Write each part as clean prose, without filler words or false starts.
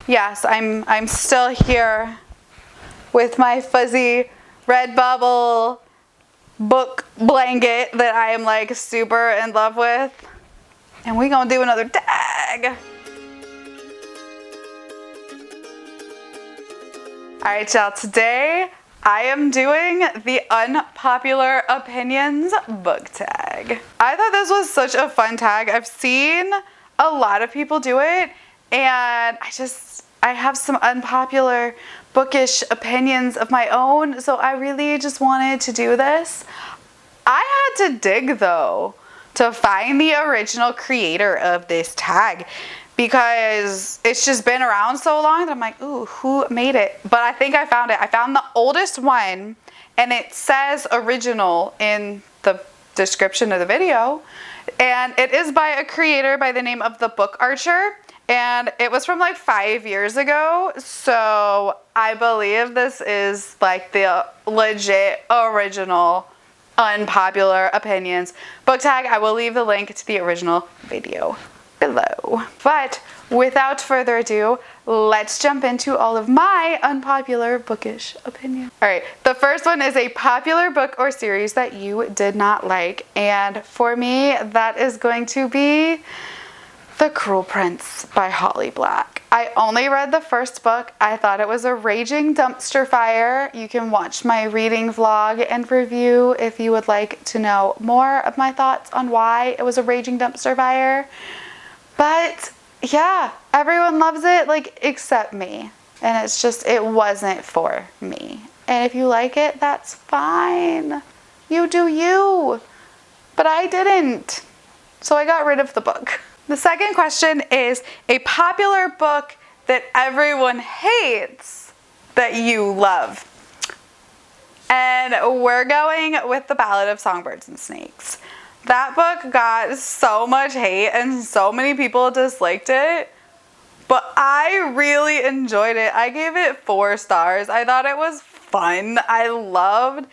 Yes, I'm still here with my fuzzy red bubble book blanket that I am like super in love with. And we gonna do another tag. Alright y'all, today I am doing the Unpopular Opinions book tag. I thought this was such a fun tag. I've seen a lot of people do it, and I have some unpopular bookish opinions of my own, so I really just wanted to do this. I had to dig though to find the original creator of this tag, because it's just been around so long that I'm like, ooh, who made it? But I think I found it. I found the oldest one, and it says original in the description of the video. And it is by a creator by the name of The Book Archer. And it was from like 5 years ago. So I believe this is like the legit original Unpopular Opinions book tag. I will leave the link to the original video below. But without further ado, let's jump into all of my unpopular bookish opinions. Alright, the first one is a popular book or series that you did not like, and for me that is going to be The Cruel Prince by Holly Black. I only read the first book. I thought it was a raging dumpster fire. You can watch my reading vlog and review if you would like to know more of my thoughts on why it was a raging dumpster fire. But yeah, everyone loves it, like, except me. And it's just, it wasn't for me. And if you like it, that's fine. You do you. But I didn't. So I got rid of the book. The second question is a popular book that everyone hates that you love. And we're going with The Ballad of Songbirds and Snakes. That book got so much hate and so many people disliked it, but I really enjoyed it. I gave it 4 stars. I thought it was fun. I loved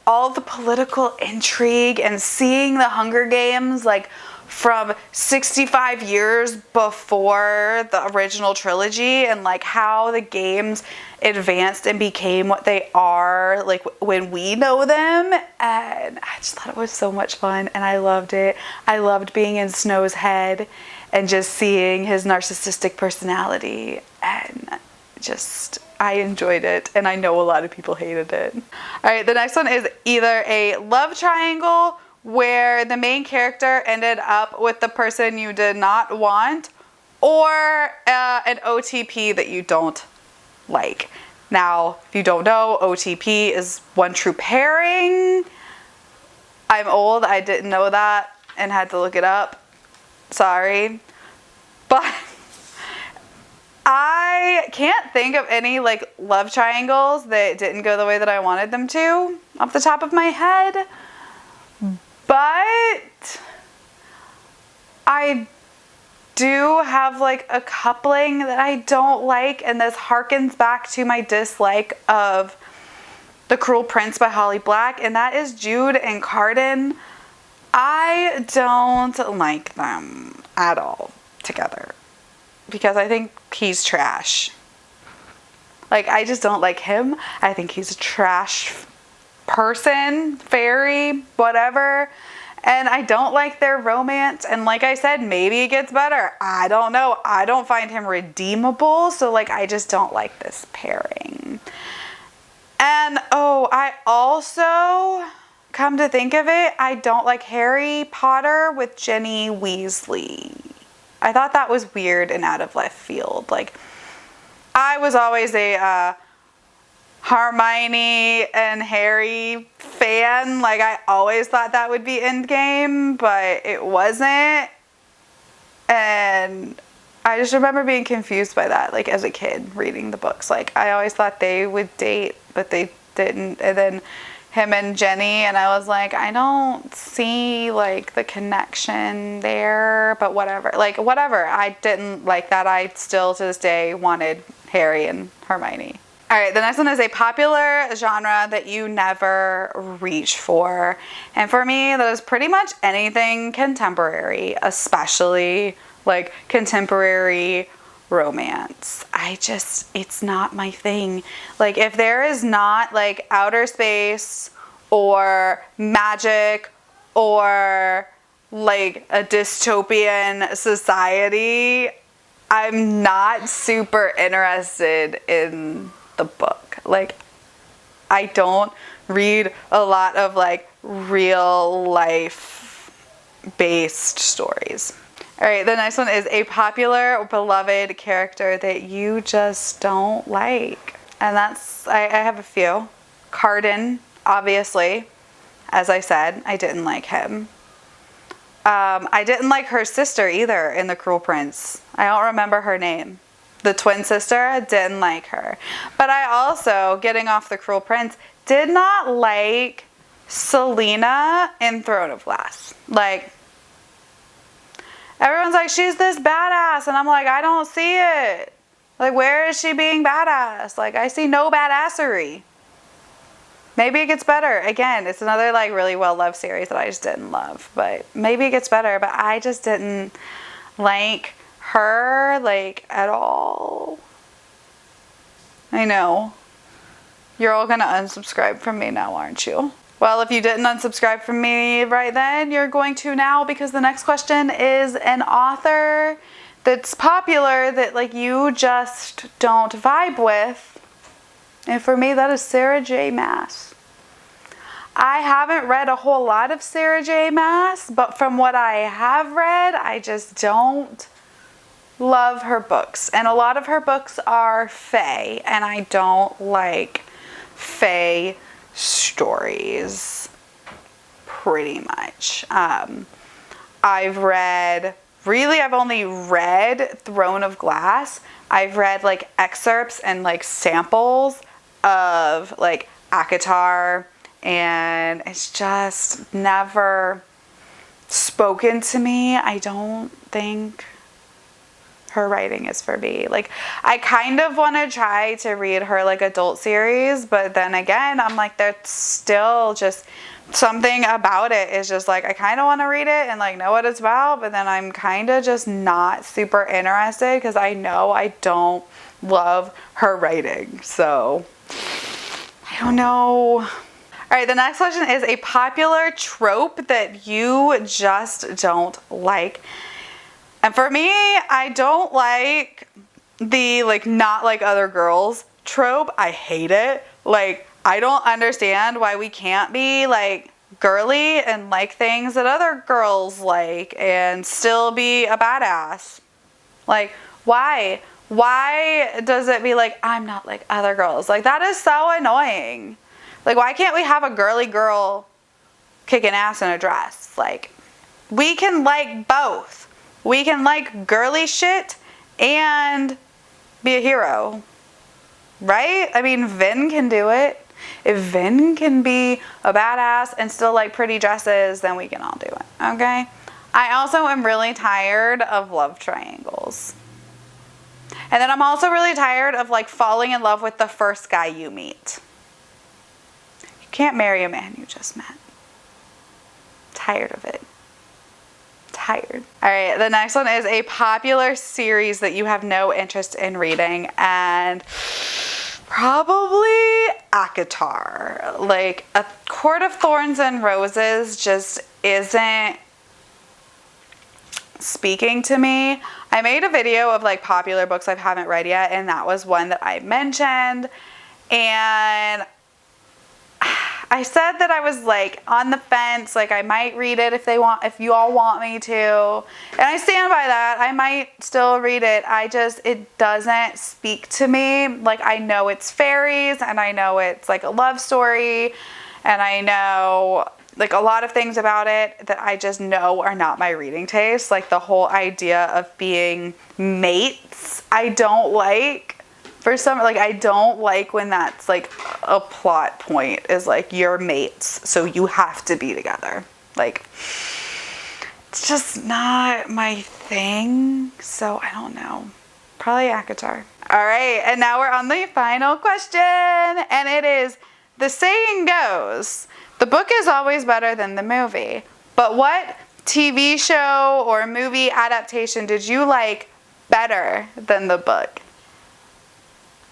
all the political intrigue and seeing the Hunger Games like from 65 years before the original trilogy, and like how the games advanced and became what they are like when we know them. And I just thought it was so much fun, and I loved it. I loved being in Snow's head and just seeing his narcissistic personality, and just I enjoyed it, and I know a lot of people hated it. All right, the next one is either a love triangle where the main character ended up with the person you did not want, or an OTP that you don't like. Now, if you don't know, OTP is one true pairing. I'm old, I didn't know that and had to look it up. Sorry. But I can't think of any like love triangles that didn't go the way that I wanted them to off the top of my head. But I do have like a coupling that I don't like, and this harkens back to my dislike of The Cruel Prince by Holly Black, and that is Jude and Carden. I don't like them at all together because I think he's trash. Like, I just don't like him. I think he's a trash person, fairy, whatever. And I don't like their romance. And like I said, maybe it gets better. I don't know. I don't find him redeemable. So like, I just don't like this pairing. And oh, I also, come to think of it, I don't like Harry Potter with Ginny Weasley. I thought that was weird and out of left field. Like, I was always a Hermione and Harry fan. Like, I always thought that would be endgame, but it wasn't. And I just remember being confused by that, like, as a kid reading the books. Like, I always thought they would date, but they didn't. And then him and Jenny, and I was like, I don't see like the connection there, but whatever. Like, whatever. I didn't like that. I still to this day wanted Harry and Hermione. All right, the next one is a popular genre that you never reach for. And for me, that is pretty much anything contemporary, especially like contemporary romance. It's not my thing. Like, if there is not like outer space or magic or like a dystopian society, I'm not super interested in the book. Like, I don't read a lot of like real life based stories. All right, the next one is a popular or beloved character that you just don't like. And that's, I have a few. Cardan, obviously. As I said, I didn't like him. I didn't like her sister either in The Cruel Prince. I don't remember her name. The twin sister, I didn't like her. But I also, getting off The Cruel Prince, did not like Selena in Throne of Glass. Like, everyone's like, she's this badass. And I'm like, I don't see it. Like, where is she being badass? Like, I see no badassery. Maybe it gets better. Again, it's another like really well-loved series that I just didn't love. But maybe it gets better. But I just didn't like her like at all. I know. You're all gonna unsubscribe from me now, aren't you? Well, if you didn't unsubscribe from me right then, you're going to now, because the next question is an author that's popular that like you just don't vibe with. And for me, that is Sarah J. Maas. I haven't read a whole lot of Sarah J. Maas, but from what I have read, I just don't love her books. And a lot of her books are fae, and I don't like fae stories pretty much. I've only read Throne of Glass. I've read like excerpts and like samples of like ACOTAR, and it's just never spoken to me. I don't think her writing is for me. Like, I kind of want to try to read her like adult series, but then again, I'm like, there's still just something about it is just like, I kind of want to read it and like know what it's about, but then I'm kind of just not super interested because I know I don't love her writing. So I don't know. All right, the next question is a popular trope that you just don't like. And for me, I don't like the like not like other girls trope. I hate it. Like, I don't understand why we can't be like girly and like things that other girls like and still be a badass. Like, why? Why does it be like, I'm not like other girls? Like, that is so annoying. Like, why can't we have a girly girl kicking ass in a dress? Like, we can like both. We can like girly shit and be a hero. Right? I mean, Vin can do it. If Vin can be a badass and still like pretty dresses, then we can all do it. Okay? I also am really tired of love triangles. And then I'm also really tired of like falling in love with the first guy you meet. You can't marry a man you just met. Tired of it. Tired. All right, the next one is a popular series that you have no interest in reading, and probably ACOTAR. Like, A Court of Thorns and Roses just isn't speaking to me. I made a video of like popular books I haven't read yet, and that was one that I mentioned, and I said that I was like on the fence, like I might read it if you all want me to, and I stand by that. I might still read it. It doesn't speak to me. Like, I know it's fairies, and I know it's like a love story, and I know like a lot of things about it that I just know are not my reading taste. Like the whole idea of being mates, I don't like. For some, like, I don't like when that's like a plot point is like you're mates, so you have to be together. Like, it's just not my thing. So I don't know. Probably ACOTAR. All right, and now we're on the final question, and it is, the saying goes, the book is always better than the movie. But what TV show or movie adaptation did you like better than the book.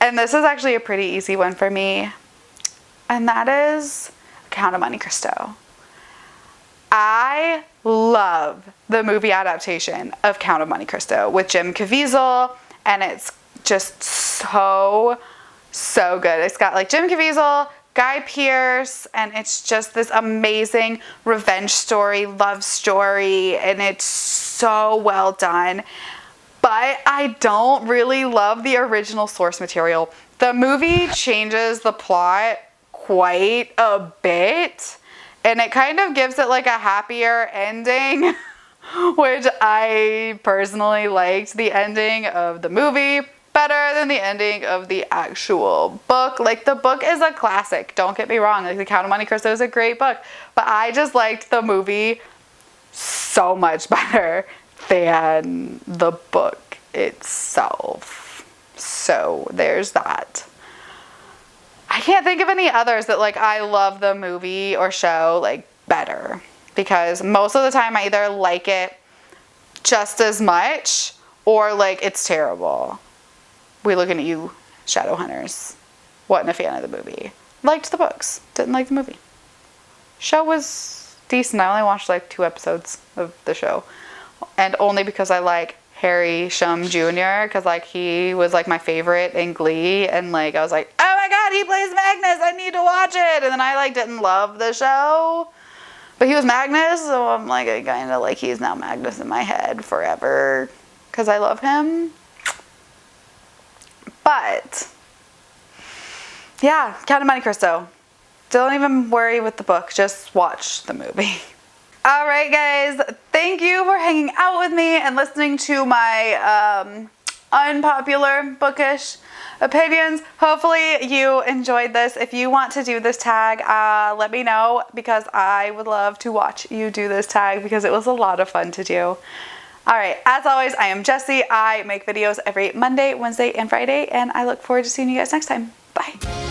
And this is actually a pretty easy one for me. And that is Count of Monte Cristo. I love the movie adaptation of Count of Monte Cristo with Jim Caviezel, and it's just so good. It's got like Jim Caviezel, Guy Pearce, and it's just this amazing revenge story, love story, and it's so well done. But I don't really love the original source material. The movie changes the plot quite a bit, and it kind of gives it like a happier ending, which I personally liked the ending of the movie better than the ending of the actual book. Like, the book is a classic, don't get me wrong. Like, The Count of Monte Cristo is a great book, but I just liked the movie so much better than the book itself. So there's that. I can't think of any others that like I love the movie or show like better, because most of the time I either like it just as much or like it's terrible. We looking at you, Shadowhunters. Wasn't a fan of the movie. Liked the books, didn't like the movie. Show was decent. I only watched like 2 episodes of the show, and only because I like Harry Shum Jr., because like he was like my favorite in Glee, and like I was like, oh my god, he plays Magnus, I need to watch it. And then I like didn't love the show, but he was Magnus, so I'm like, I kind of like, he's now Magnus in my head forever because I love him. But yeah, Count of Monte Cristo. Don't even worry with the book, just watch the movie. Alright guys, thank you for hanging out with me and listening to my unpopular bookish opinions. Hopefully you enjoyed this. If you want to do this tag, let me know, because I would love to watch you do this tag because it was a lot of fun to do. Alright, as always, I am Jessie. I make videos every Monday, Wednesday, and Friday, and I look forward to seeing you guys next time. Bye.